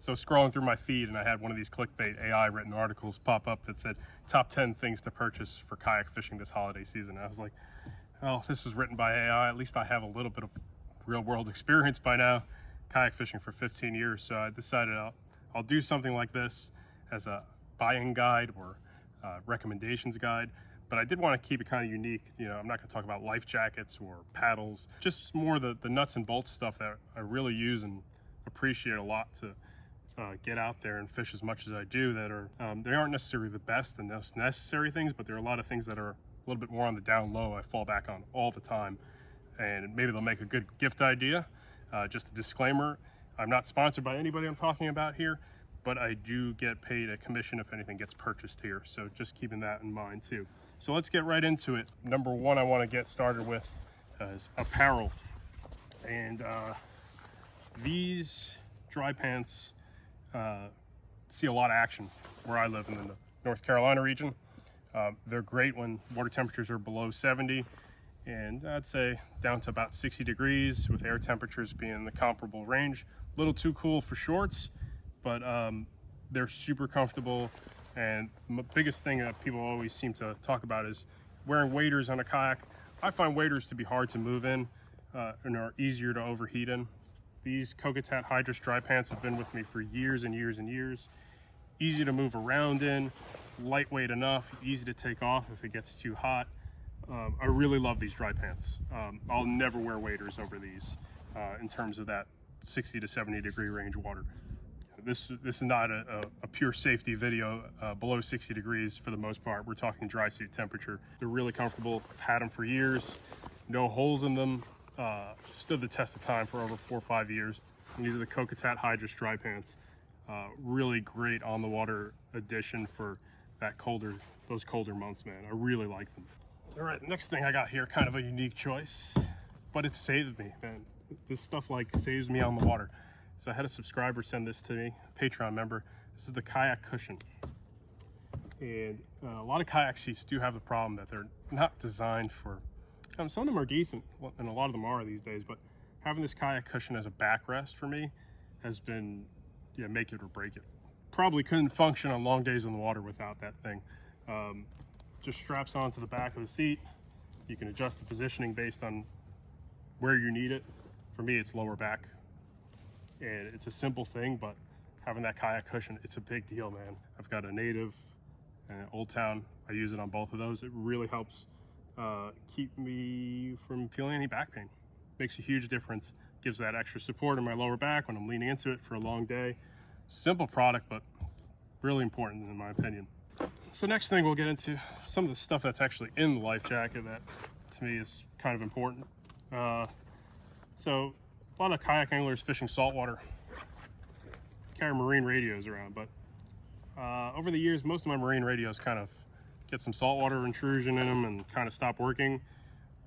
So scrolling through my feed, and I had one of these clickbait AI written articles pop up that said top 10 things to purchase for kayak fishing this holiday season. And I was like, oh, this was written by AI. At least I have a little bit of real world experience by now, kayak fishing for 15 years. So I decided I'll do something like this as a buying guide or recommendations guide. But I did want to keep it kind of unique. You know, I'm not going to talk about life jackets or paddles, just more the nuts and bolts stuff that I really use and appreciate a lot to get out there and fish as much as I do. That are they aren't necessarily the best and most necessary things, but there are a lot of things that are a little bit more on the down low I fall back on all the time, and maybe they'll make a good gift idea. Just a disclaimer, I'm not sponsored by anybody I'm talking about here, but I do get paid a commission if anything gets purchased here, so just keeping that in mind too. So let's get right into it. Number one I want to get started with is apparel, and these dry pants see a lot of action where I live in the North Carolina region. They're great when water temperatures are below 70, and I'd say down to about 60 degrees with air temperatures being in the comparable range. A little too cool for shorts, but they're super comfortable. And the biggest thing that people always seem to talk about is wearing waders on a kayak. I find waders to be hard to move in and are easier to overheat in. These Kokatat Hydrous dry pants have been with me for years and years and years. Easy to move around in, lightweight enough, easy to take off if it gets too hot. I really love these dry pants. I'll never wear waders over these in terms of that 60 to 70 degree range water. This is not a pure safety video below 60 degrees for the most part. We're talking dry suit temperature. They're really comfortable. I've had them for years. No holes in them. Stood the test of time for over 4 or 5 years. And these are the Kokatat Hydrous dry pants. Really great on the water addition for those colder months, man. I really like them. All right, next thing I got here, kind of a unique choice, but it saved me, man. This stuff like saves me on the water. So I had a subscriber send this to me, a Patreon member. This is the Kayak cushion. And a lot of kayak seats do have the problem that they're not designed for, some of them are decent, and a lot of them are these days, but having this Kayak cushion as a backrest for me has been, make it or break it. Probably couldn't function on long days on the water without that thing. Just straps onto the back of the seat. You can adjust the positioning based on where you need it. For me, it's lower back. And it's a simple thing, but having that Kayak cushion, it's a big deal, man. I've got a Native and an Old Town. I use it on both of those. It really helps keep me from feeling any back pain. Makes a huge difference. Gives that extra support in my lower back when I'm leaning into it for a long day. Simple product, but really important in my opinion. So next thing we'll get into some of the stuff that's actually in the life jacket that to me is kind of important. So a lot of kayak anglers fishing saltwater carry marine radios around, but over the years, most of my marine radios kind of get some saltwater intrusion in them and kind of stop working.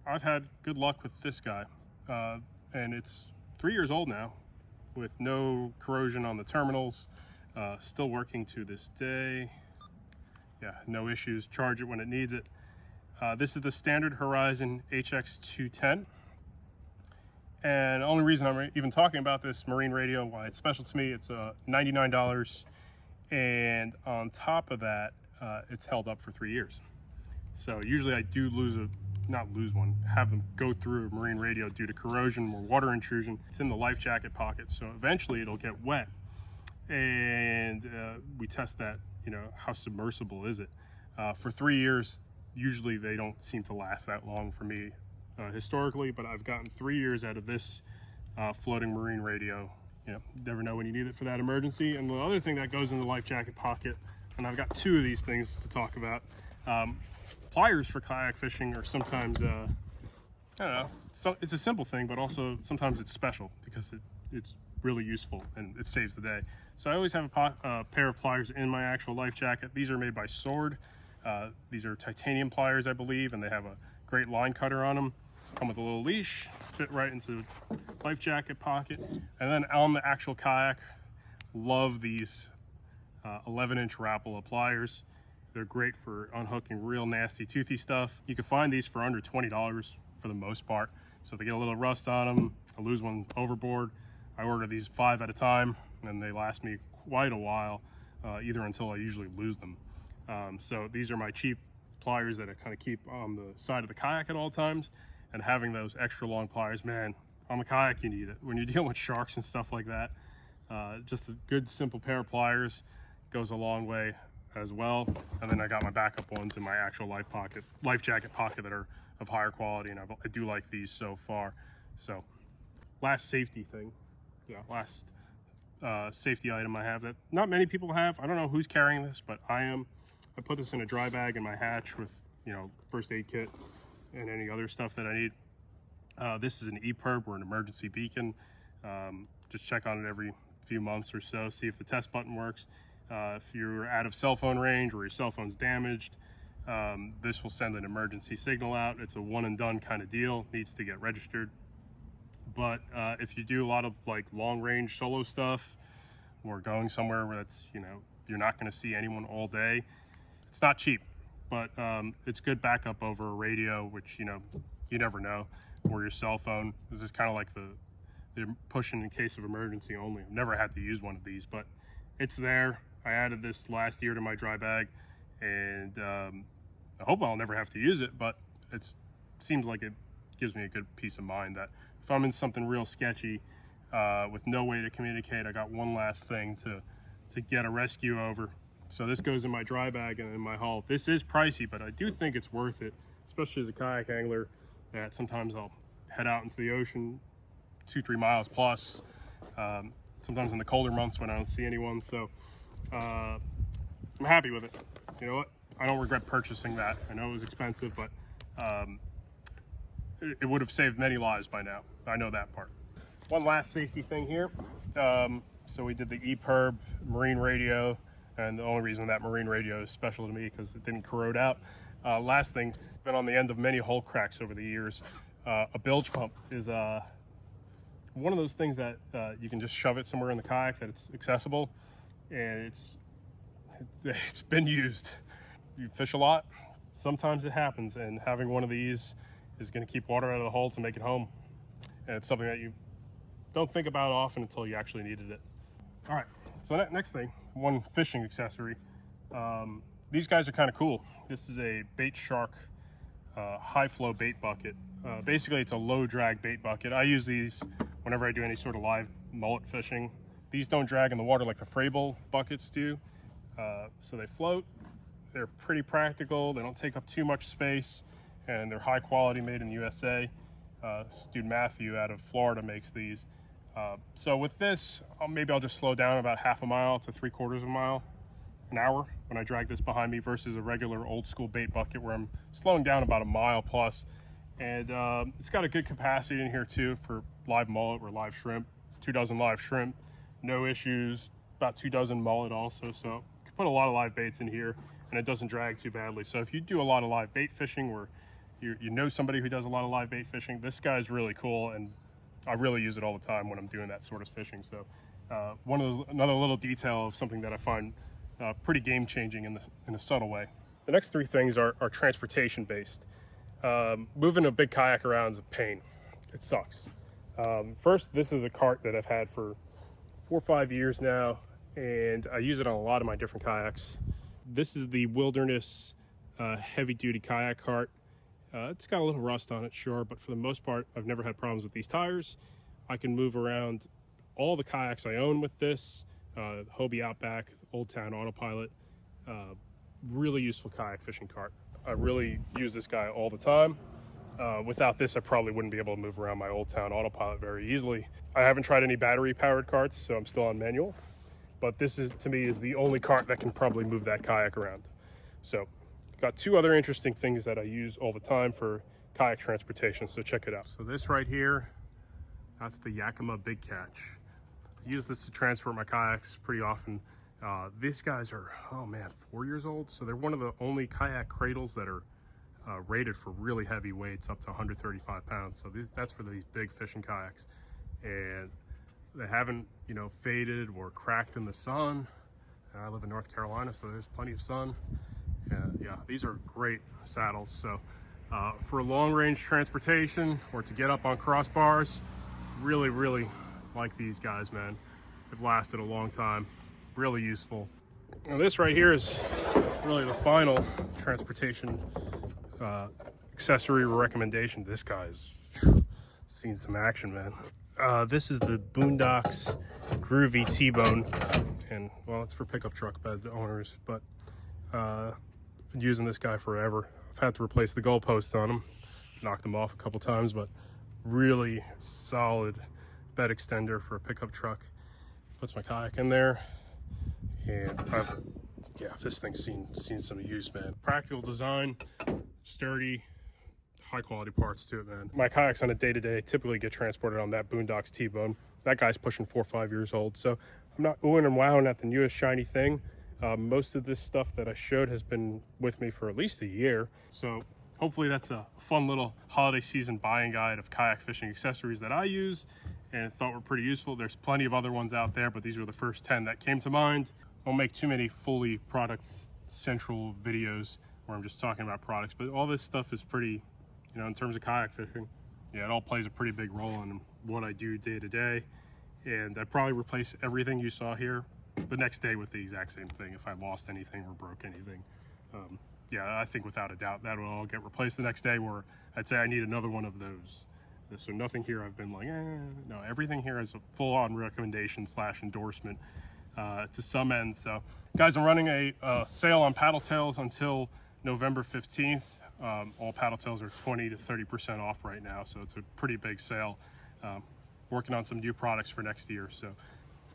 I've had good luck with this guy, and it's 3 years old now with no corrosion on the terminals, still working to this day. Yeah, no issues. Charge it when it needs it. This is the standard Horizon HX210. And the only reason I'm even talking about this marine radio, why it's special to me, it's $99. And on top of that, it's held up for 3 years. So usually I do have them go through a marine radio due to corrosion or water intrusion. It's in the life jacket pocket, so eventually it'll get wet. And we test that, how submersible is it? For 3 years, usually they don't seem to last that long for me historically, but I've gotten 3 years out of this floating marine radio. Never know when you need it for that emergency. And the other thing that goes in the life jacket pocket, and I've got 2 of these things to talk about. Pliers for kayak fishing are sometimes, I don't know, it's a simple thing, but also sometimes it's special because it's really useful and it saves the day. So I always have a pair of pliers in my actual life jacket. These are made by Sword. These are titanium pliers, I believe, and they have a great line cutter on them. Come with a little leash, fit right into the life jacket pocket. And then on the actual kayak, love these 11-inch Rapala pliers. They're great for unhooking real nasty toothy stuff. You can find these for under $20 for the most part. So if they get a little rust on them, I lose one overboard, I order these 5 at a time. and they last me quite a while, either until I usually lose them. So these are my cheap pliers that I kind of keep on the side of the kayak at all times, and having those extra long pliers, man, on the kayak you need it. When you're dealing with sharks and stuff like that, just a good simple pair of pliers goes a long way as well. And then I got my backup ones in my actual life jacket pocket that are of higher quality, and I do like these so far. So last safety thing, last safety item I have that not many people have. I don't know who's carrying this, but I am. I put this in a dry bag in my hatch with, first aid kit and any other stuff that I need. This is an EPIRB, or an emergency beacon. Just check on it every few months or so, see if the test button works. If you're out of cell phone range or your cell phone's damaged, this will send an emergency signal out. It's a one and done kind of deal, needs to get registered. But if you do a lot of like long range solo stuff, or going somewhere where that's, you're not going to see anyone all day, it's not cheap, but it's good backup over a radio, which, you never know, or your cell phone. This is kind of like they're pushing in case of emergency only. I've never had to use one of these, but it's there. I added this last year to my dry bag, and I hope I'll never have to use it, but it seems like it gives me a good peace of mind that if I'm in something real sketchy with no way to communicate, I got one last thing to get a rescue over. So this goes in my dry bag and in my hull. This is pricey, but I do think it's worth it, especially as a kayak angler, that sometimes I'll head out into the ocean 2-3 miles plus, sometimes in the colder months when I don't see anyone. So I'm happy with it. You know what? I don't regret purchasing that. I know it was expensive, but it would have saved many lives by now. I know that part. One last safety thing here. So we did the EPIRB marine radio, and the only reason that marine radio is special to me because it didn't corrode out. Last thing, been on the end of many hull cracks over the years. A bilge pump is one of those things that you can just shove it somewhere in the kayak that it's accessible, and it's been used. You fish a lot, sometimes it happens, and having one of these is going to keep water out of the hull to make it home. And it's something that you don't think about often until you actually needed it. All right, so next thing, one fishing accessory. These guys are kind of cool. This is a Bait Shark high flow bait bucket. Basically, it's a low drag bait bucket. I use these whenever I do any sort of live mullet fishing. These don't drag in the water like the Frabill buckets do, so they float. They're pretty practical. They don't take up too much space, and they're high quality, made in the USA. This dude Matthew out of Florida makes these. So with this, maybe I'll just slow down about half a mile to 3/4 of a mile an hour when I drag this behind me versus a regular old school bait bucket where I'm slowing down about a mile plus. And it's got a good capacity in here too for live mullet or live shrimp. 2 dozen live shrimp, no issues. About 2 dozen mullet also. So you can put a lot of live baits in here, and it doesn't drag too badly. So if you do a lot of live bait fishing, or you know somebody who does a lot of live bait fishing, this guy's really cool, and I really use it all the time when I'm doing that sort of fishing. So another little detail of something that I find pretty game changing in a subtle way. The next 3 things are transportation based. Moving a big kayak around is a pain. It sucks. First, this is a cart that I've had for 4 or 5 years now, and I use it on a lot of my different kayaks. This is the Wilderness heavy duty kayak cart. It's got a little rust on it, sure, but for the most part, I've never had problems with these tires. I can move around all the kayaks I own with this. Hobie Outback, Old Town Autopilot. Really useful kayak fishing cart. I really use this guy all the time. Without this, I probably wouldn't be able to move around my Old Town Autopilot very easily. I haven't tried any battery powered carts, so I'm still on manual. But this is, to me, is the only cart that can probably move that kayak around. So got 2 other interesting things that I use all the time for kayak transportation, so check it out. So this right here, that's the Yakima Big Catch. I use this to transport my kayaks pretty often. These guys are, 4 years old, so they're one of the only kayak cradles that are rated for really heavy weights, up to 135 pounds. So that's for these big fishing kayaks, and they haven't, faded or cracked in the sun. I live in North Carolina, so there's plenty of sun. Yeah, these are great saddles. So for long range transportation or to get up on crossbars, really like these guys, man. They've lasted a long time. Really useful. Now this right here is really the final transportation accessory recommendation. This guy's seen some action, man. This is the Boondocks Groovy T-Bone, and well, it's for pickup truck bed owners, but I've been using this guy forever. I've had to replace the goalposts on him, knocked them off a couple times, but really solid bed extender for a pickup truck. Puts my kayak in there, and yeah, this thing's seen some use, man. Practical design, sturdy, high quality parts to it, man. My kayaks on a day-to-day typically get transported on that Boondocks T-Bone. That guy's pushing 4 or 5 years old, so I'm not oohing and wowing at the newest shiny thing. Most of this stuff that I showed has been with me for at least a year, so hopefully that's a fun little holiday season buying guide of kayak fishing accessories that I use and thought were pretty useful. There's plenty of other ones out there, but these were the first 10 that came to mind. I won't make too many fully product central videos where I'm just talking about products, but all this stuff is pretty, you know, in terms of kayak fishing, yeah, it all plays a pretty big role in what I do day to day. And I'd probably replace everything you saw here the next day with the exact same thing if I lost anything or broke anything. Yeah, I think without a doubt that will all get replaced the next day, where I'd say I need another one of those. So nothing here I've been like, no, everything here is a full-on recommendation / endorsement to some end. So guys, I'm running a sale on paddle tails until November 15th. All paddle tails are 20 to 30% off right now, so it's a pretty big sale. Working on some new products for next year. So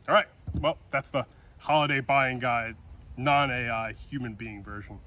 all right, well, that's the holiday buying guide, non-AI human being version.